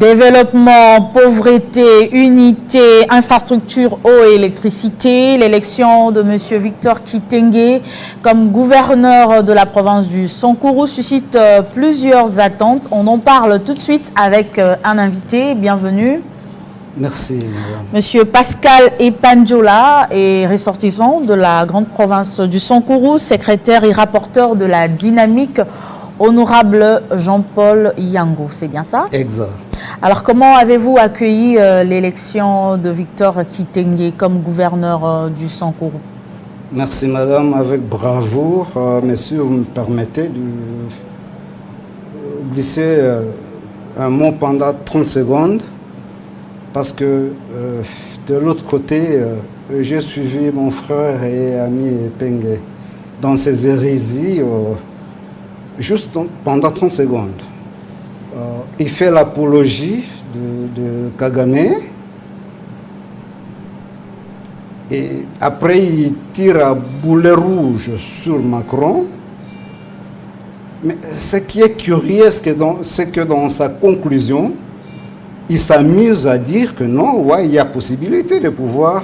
Développement, pauvreté, unité, infrastructure, eau et électricité. L'élection de M. Victor Kitenge comme gouverneur de la province du Sankuru suscite plusieurs attentes. On en parle tout de suite avec un invité. Bienvenue. Merci, madame. Monsieur Pascal Epanjola est ressortissant de la grande province du Sankuru, secrétaire et rapporteur de la dynamique. Honorable Jean-Paul Yango, c'est bien ça? Exact. Alors, comment avez-vous accueilli l'élection de Victor Kitenge comme gouverneur du Sankuru? Merci, madame, avec bravoure. Messieurs, vous me permettez de glisser un mot pendant 30 secondes, parce que de l'autre côté, j'ai suivi mon frère et ami Penge dans ses hérésies. Juste pendant 30 secondes. Il fait l'apologie de Kagame et après il tire à boulet rouge sur Macron. Mais ce qui est curieux, c'est que dans sa conclusion, il s'amuse à dire que non, ouais, il y a possibilité de pouvoir...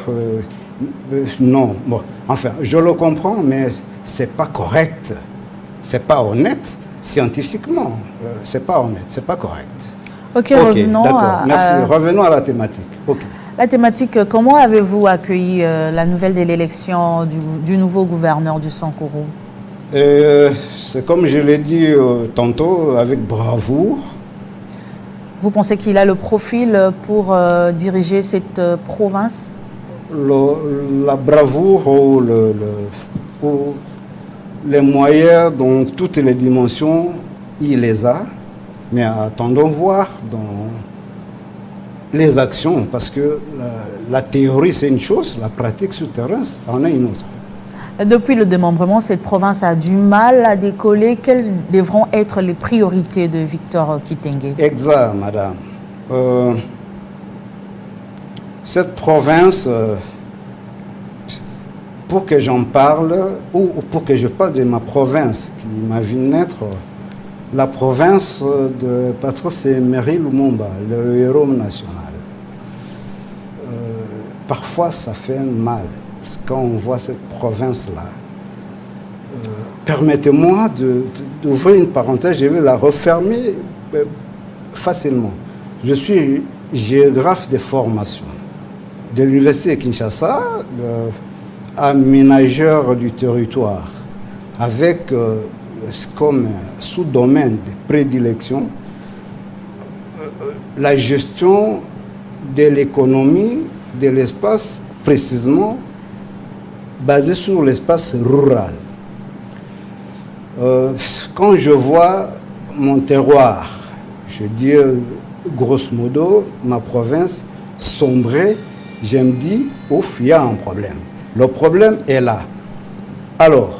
non, bon, enfin, je le comprends, mais c'est pas correct. C'est pas honnête scientifiquement. C'est pas honnête, c'est pas correct. Ok, revenons d'accord, merci. Revenons à la thématique. Okay. La thématique, comment avez-vous accueilli la nouvelle de l'élection du nouveau gouverneur du Sankuru? C'est comme je l'ai dit tantôt, avec bravoure. Vous pensez qu'il a le profil pour diriger cette province? La bravoure ou les moyens dans toutes les dimensions, il les a, mais attendons voir dans les actions, parce que la théorie c'est une chose, la pratique sur terrain en est une autre. Depuis le démembrement, cette province a du mal à décoller. Quelles devront être les priorités de Victor Kitenge? Exact, madame. Cette province... pour que j'en parle, ou pour que je parle de ma province qui m'a vu naître, la province de Patrice Emery Lumumba, le héros national. Parfois, ça fait mal quand on voit cette province-là. Permettez-moi d'ouvrir une parenthèse, je vais la refermer facilement. Je suis géographe de formation de l'université de Kinshasa, aménageur du territoire, avec comme sous-domaine de prédilection la gestion de l'économie de l'espace, précisément basée sur l'espace rural. Quand je vois mon terroir, je dis grosso modo, ma province sombrer, je me dis, ouf, il y a un problème. Le problème est là. Alors,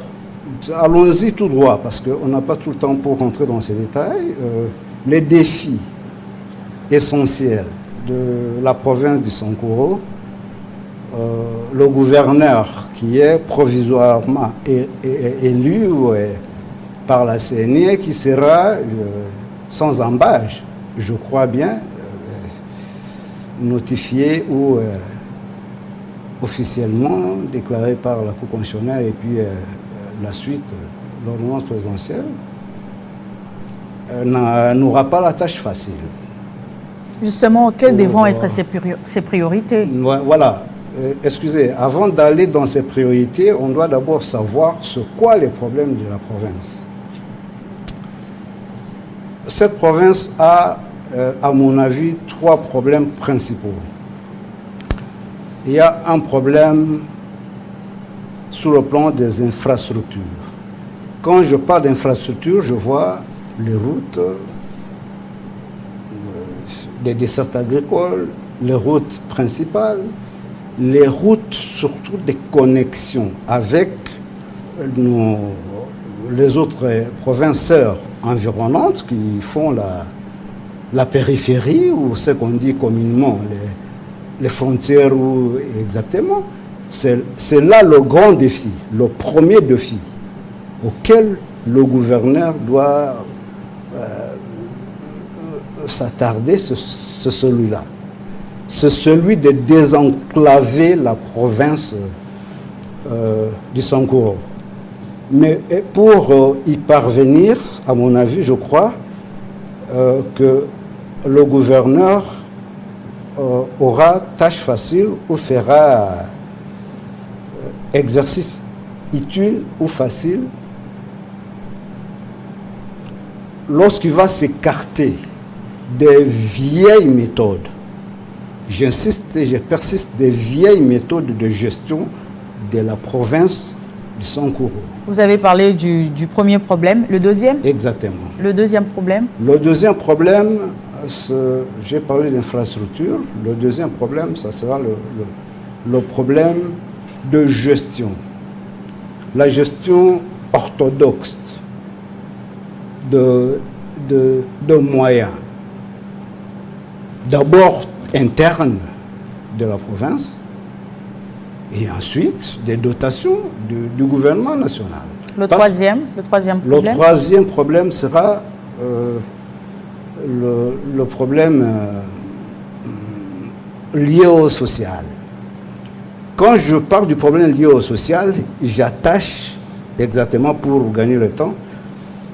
allons-y tout droit, parce qu'on n'a pas tout le temps pour rentrer dans ces détails. Les défis essentiels de la province du Sankuru, le gouverneur qui est provisoirement élu par la CNI, qui sera sans embâche, je crois bien, notifié ou... officiellement déclaré par la Cour constitutionnelle et puis la suite, l'ordonnance présidentielle, n'aura pas la tâche facile. Justement, quelles devront être ses priorités? Voilà. Excusez, avant d'aller dans ces priorités, on doit d'abord savoir sur quoi les problèmes de la province. Cette province a, à mon avis, 3 problèmes principaux. Il y a un problème sur le plan des infrastructures. Quand je parle d'infrastructures, je vois les routes, des dessertes agricoles, les routes principales, les routes surtout des connexions avec les autres provinces sœurs environnantes qui font la périphérie, ou ce qu'on dit communément les frontières, ou exactement. C'est là le grand défi, le premier défi auquel le gouverneur doit s'attarder, c'est celui-là. C'est celui de désenclaver la province du Sankuru. Mais pour y parvenir, à mon avis, je crois que le gouverneur aura tâche facile ou fera exercice utile ou facile lorsqu'il va s'écarter des vieilles méthodes. J'insiste et je persiste, des vieilles méthodes de gestion de la province du Sankuru. Vous avez parlé du premier problème. Le deuxième? Exactement. Le deuxième problème? Le deuxième problème, j'ai parlé d'infrastructure. Le deuxième problème, ça sera le problème de gestion. La gestion orthodoxe de moyens. D'abord interne de la province et ensuite des dotations du gouvernement national. Le troisième problème? Le troisième problème sera le problème lié au social. Quand je parle du problème lié au social, j'attache exactement, pour gagner le temps,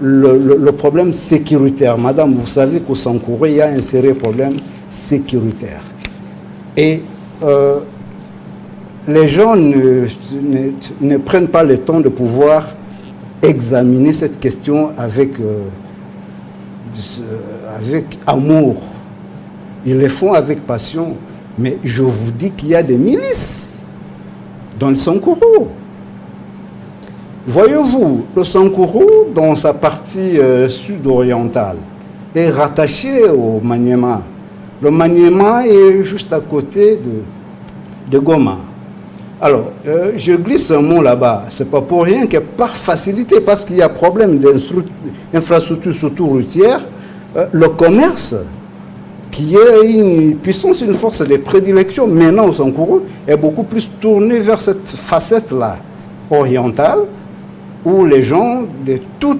le problème sécuritaire. Madame, vous savez qu'au Sankuru, il y a un sérieux problème sécuritaire. Et les gens ne prennent pas le temps de pouvoir examiner cette question avec amour. Ils le font avec passion. Mais je vous dis qu'il y a des milices dans le Sankuru. Voyez-vous, le Sankuru, dans sa partie sud-orientale, est rattaché au Maniema. Le Maniema est juste à côté de Goma. Alors, je glisse un mot là-bas. Ce n'est pas pour rien que par facilité, parce qu'il y a problème d'infrastructure, surtout routière, le commerce, qui est une puissance, une force de prédilection maintenant au Sankuru, est beaucoup plus tourné vers cette facette-là orientale, où les gens de tous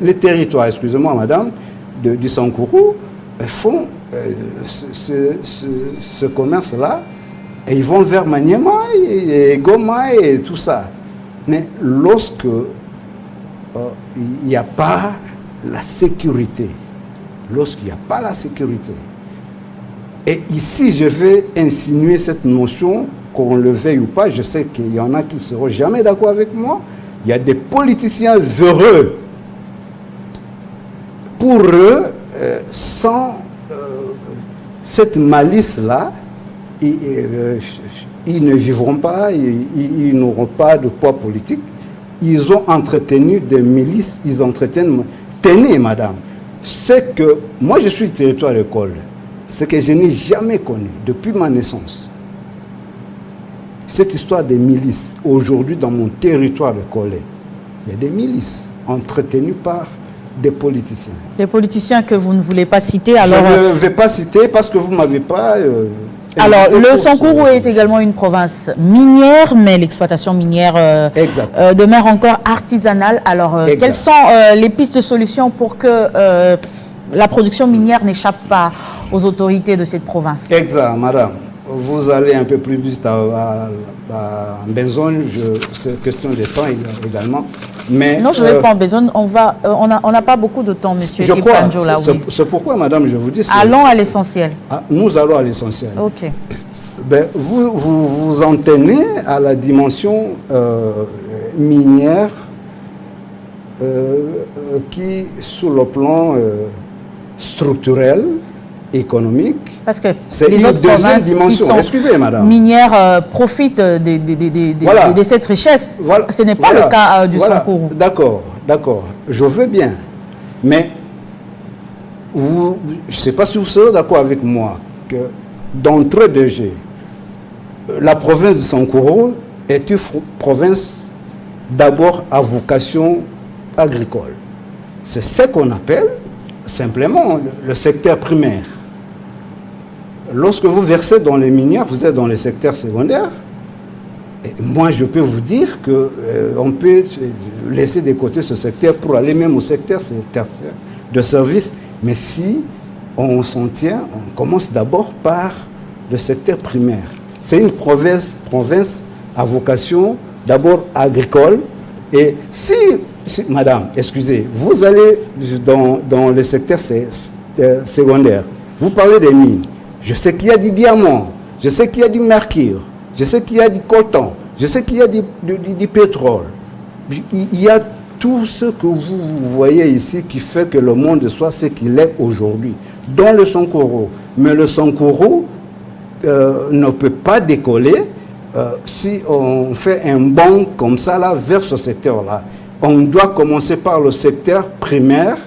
les territoires, excusez-moi madame, du Sankuru font ce commerce-là, et ils vont vers Maniema et Goma et tout ça. Mais lorsque il n'y a pas la sécurité, et ici je vais insinuer cette notion, qu'on le veuille ou pas, je sais qu'il y en a qui ne seront jamais d'accord avec moi. Il y a des politiciens véreux. Pour eux, sans cette malice-là, ils ne vivront pas, ils n'auront pas de poids politique. Ils ont entretenu des milices, ils entretiennent... Tenez, madame, c'est que moi je suis territoire d'école, ce que je n'ai jamais connu depuis ma naissance. Cette histoire des milices, aujourd'hui dans mon territoire de Kolé, il y a des milices entretenues par des politiciens. Des politiciens que vous ne voulez pas citer, alors... Je ne vais pas citer parce que vous ne m'avez pas... alors, le Sankuru est également une province minière, mais l'exploitation minière demeure encore artisanale. Alors, quelles sont les pistes de solutions pour que la production minière n'échappe pas aux autorités de cette province? Exact, madame. Vous allez un peu plus vite à Benzogne, c'est question de temps également. Mais, non, je ne vais pas en Benzogne, on n'a pas beaucoup de temps, monsieur. Je crois, c'est pourquoi, madame, je vous dis... Allons à l'essentiel. Nous allons à l'essentiel. Ok. Ben, vous en tenez à la dimension minière qui, sur le plan structurel, économique, parce que c'est les une autres deuxième provinces dimension. Excusez, madame. Minières profitent de cette richesse. Voilà. Ce n'est pas le cas du Sankuru. D'accord, je veux bien. Mais je ne sais pas si vous serez d'accord avec moi que d'entrée de jeu, la province du Sankuru est une province d'abord à vocation agricole. C'est ce qu'on appelle simplement le secteur primaire. Lorsque vous versez dans les minières, vous êtes dans les secteurs secondaires. Et moi, je peux vous dire qu'on peut laisser de côté ce secteur pour aller même au secteur tertiaire de services. Mais si on s'en tient, on commence d'abord par le secteur primaire. C'est une province à vocation d'abord agricole. Et si madame, excusez, vous allez dans le secteur secondaire, vous parlez des mines, je sais qu'il y a du diamant, je sais qu'il y a du mercure, je sais qu'il y a du coton, je sais qu'il y a du pétrole. Il y a tout ce que vous voyez ici qui fait que le monde soit ce qu'il est aujourd'hui, dans le Sankoro. Mais le Sankoro ne peut pas décoller si on fait un bond comme ça là, vers ce secteur-là. On doit commencer par le secteur primaire,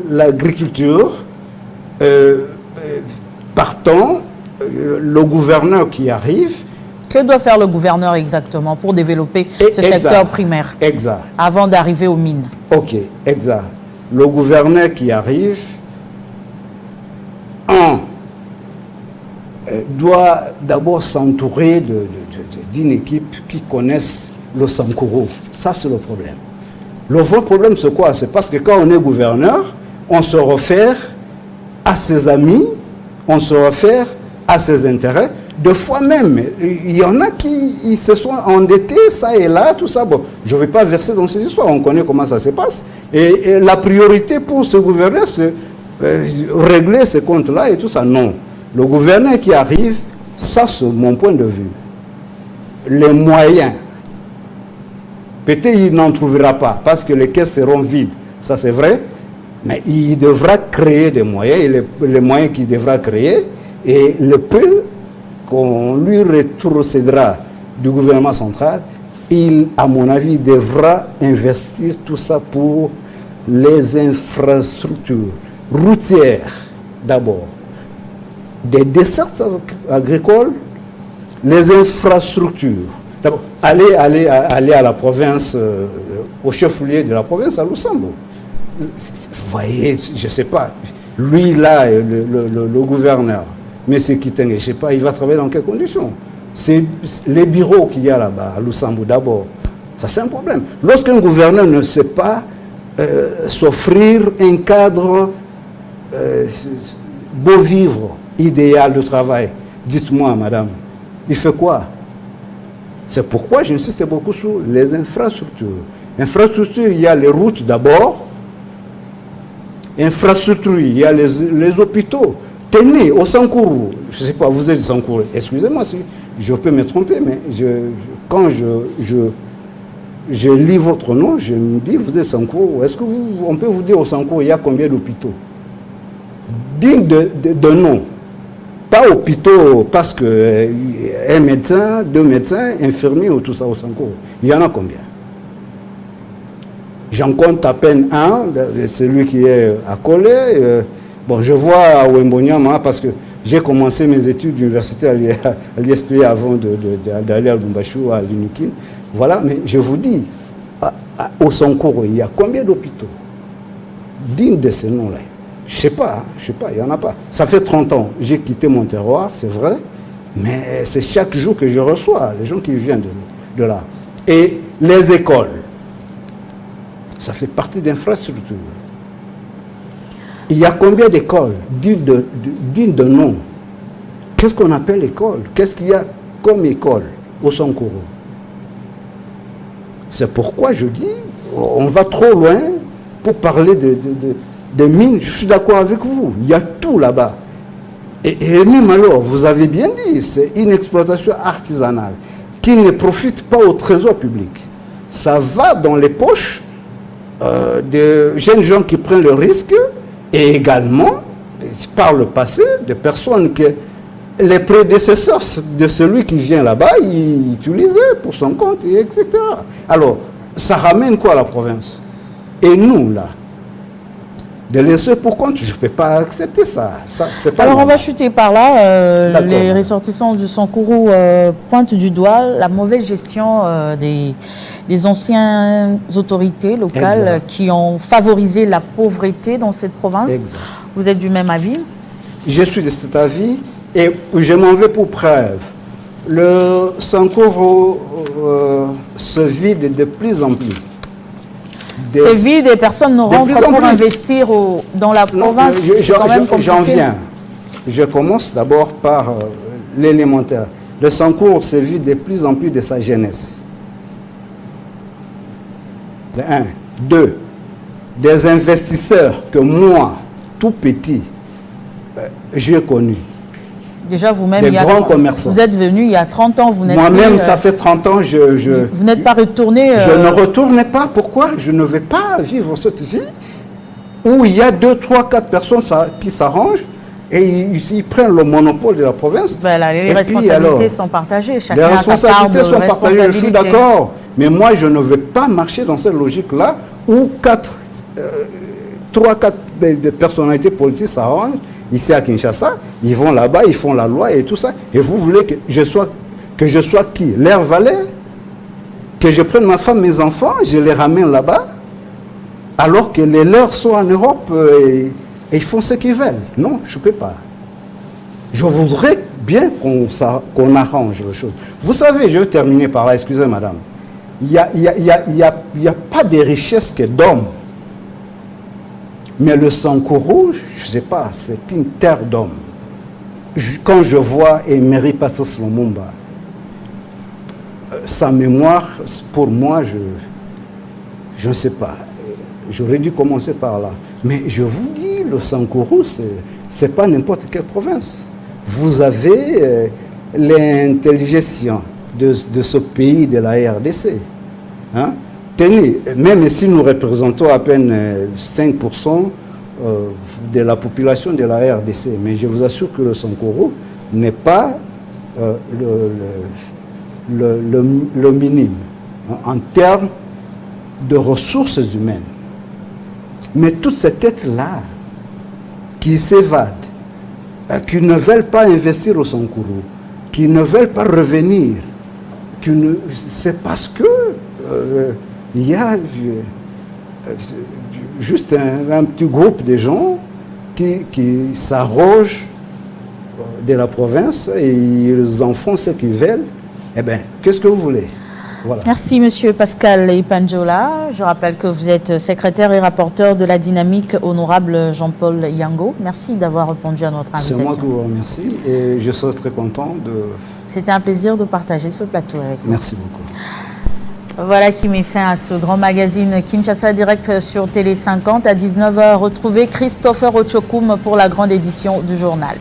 l'agriculture, partant, le gouverneur qui arrive. Que doit faire le gouverneur exactement pour développer ce secteur primaire avant d'arriver aux mines? Ok, exact. Le gouverneur qui arrive, doit d'abord s'entourer d'une équipe qui connaisse le Sankoro. Ça, c'est le problème. Le vrai problème, c'est quoi? C'est parce que quand on est gouverneur, on se réfère à ses amis, on se réfère à ses intérêts. Deux fois même, il y en a qui se sont endettés, ça et là, tout ça. Bon, je ne vais pas verser dans ces histoires, on connaît comment ça se passe. Et la priorité pour ce gouverneur, c'est régler ces comptes-là et tout ça. Non. Le gouverneur qui arrive, ça c'est mon point de vue. Les moyens, peut-être il n'en trouvera pas parce que les caisses seront vides, ça c'est vrai, mais il devra créer des moyens, et les moyens qu'il devra créer, et le peu qu'on lui rétrocédera du gouvernement central, il, à mon avis, devra investir tout ça pour les infrastructures routières d'abord, des dessertes agricoles, les infrastructures. D'abord, aller à la province, au chef-lieu de la province, à Lusambo. Vous voyez, je ne sais pas, lui là, le gouverneur, M. Kitenge, je ne sais pas, il va travailler dans quelles conditions? C'est les bureaux qu'il y a là-bas, à Lusambo d'abord. Ça, c'est un problème. Lorsqu'un gouverneur ne sait pas s'offrir un cadre beau vivre, idéal de travail, dites-moi, madame, il fait quoi? C'est pourquoi j'insiste beaucoup sur les infrastructures. Infrastructures, il y a les routes d'abord. Infrastructures, il y a les hôpitaux. Tenez, au Sankoro, je ne sais pas, vous êtes Sankoro, excusez-moi si je peux me tromper, mais quand je lis votre nom, je me dis, vous êtes Sankoro. Est-ce qu'on peut vous dire au Sankoro, il y a combien d'hôpitaux? Digne de nom. Pas hôpitaux, parce que un médecin, deux médecins, infirmiers ou tout ça au Sankoro. Il y en a combien? J'en compte à peine un, celui qui est à Kolé. Bon, je vois à Wembonyama parce que j'ai commencé mes études universitaires à l'ISP avant d'aller à Lumbachou, à l'Unikin. Voilà, mais je vous dis, au Sankoro, il y a combien d'hôpitaux dignes de ce nom-là? Je sais pas, il n'y en a pas. Ça fait 30 ans, j'ai quitté mon terroir, c'est vrai, mais c'est chaque jour que je reçois les gens qui viennent de là. Et les écoles, ça fait partie d'infrastructures. Il y a combien d'écoles dignes de nom? Qu'est-ce qu'on appelle école? Qu'est-ce qu'il y a comme école au Sankoro? C'est pourquoi je dis, on va trop loin pour parler de mines. Je suis d'accord avec vous, il y a tout là-bas. Et même alors, vous avez bien dit, c'est une exploitation artisanale qui ne profite pas au trésor public. Ça va dans les poches de jeunes gens qui prennent le risque, et également, par le passé, de personnes que les prédécesseurs de celui qui vient là-bas, ils utilisaient pour son compte, etc. Alors, ça ramène quoi à la province? Et nous, là, de laisser pour compte, je ne peux pas accepter ça. C'est pas alors, normal. on va chuter par là. Les ressortissants du Sankoro pointent du doigt la mauvaise gestion des anciennes autorités locales qui ont favorisé la pauvreté dans cette province. Exact. Vous êtes du même avis? Je suis de cet avis et je m'en vais pour preuve. Le Sankoro se vide de plus en plus. C'est vide et personne ne rentre pour investir dans la province. J'en viens. Je commence d'abord par l'élémentaire. Le Sankourou se vide de plus en plus de sa jeunesse. De un. Deux, des investisseurs que moi, tout petit, j'ai connus. Déjà, vous-même, des grands commerçants. Vous êtes venu il y a 30 ans. Moi-même, ça fait 30 ans, vous n'êtes pas retourné. Je ne retourne pas. Pourquoi? Je ne vais pas vivre cette vie où il y a 2, 3, 4 personnes qui s'arrangent et ils prennent le monopole de la province. Ben là, les responsabilités sont partagées. Chacun les responsabilités sont partagées, je suis d'accord. Mais je ne vais pas marcher dans cette logique-là où 3, 4 personnalités politiques s'arrangent. Ici à Kinshasa, ils vont là-bas, ils font la loi et tout ça. Et vous voulez que je sois qui? Leur valet? Que je prenne ma femme, mes enfants, je les ramène là-bas? Alors que les leurs sont en Europe et ils font ce qu'ils veulent. Non, je ne peux pas. Je voudrais bien qu'on arrange les choses. Vous savez, je vais terminer par là, excusez madame. Il n'y a pas de richesse que d'hommes. Mais le Sankourou, je ne sais pas, c'est une terre d'hommes. Quand je vois Emery Patrice Lumumba, sa mémoire, pour moi, je ne sais pas. J'aurais dû commencer par là. Mais je vous dis, le Sankourou, ce n'est pas n'importe quelle province. Vous avez l'intelligence de ce pays de la RDC. Hein? Tenez, même si nous représentons à peine 5% de la population de la RDC, mais je vous assure que le Sankourou n'est pas le minime en termes de ressources humaines. Mais toutes ces têtes-là qui s'évadent, qui ne veulent pas investir au Sankourou, qui ne veulent pas revenir, c'est parce que il y a juste un petit groupe de gens qui s'arrogent de la province et ils en font ce qu'ils veulent. Eh bien, qu'est-ce que vous voulez? Voilà. Merci, Monsieur Pascal Ipanjola. Je rappelle que vous êtes secrétaire et rapporteur de la dynamique honorable Jean-Paul Yango. Merci d'avoir répondu à notre invitation. C'est moi qui vous remercie et je serai très content de... C'était un plaisir de partager ce plateau avec vous. Merci beaucoup. Voilà qui met fin à ce grand magazine Kinshasa Direct sur Télé 50. À 19h, retrouvez Christopher Ochokoum pour la grande édition du journal.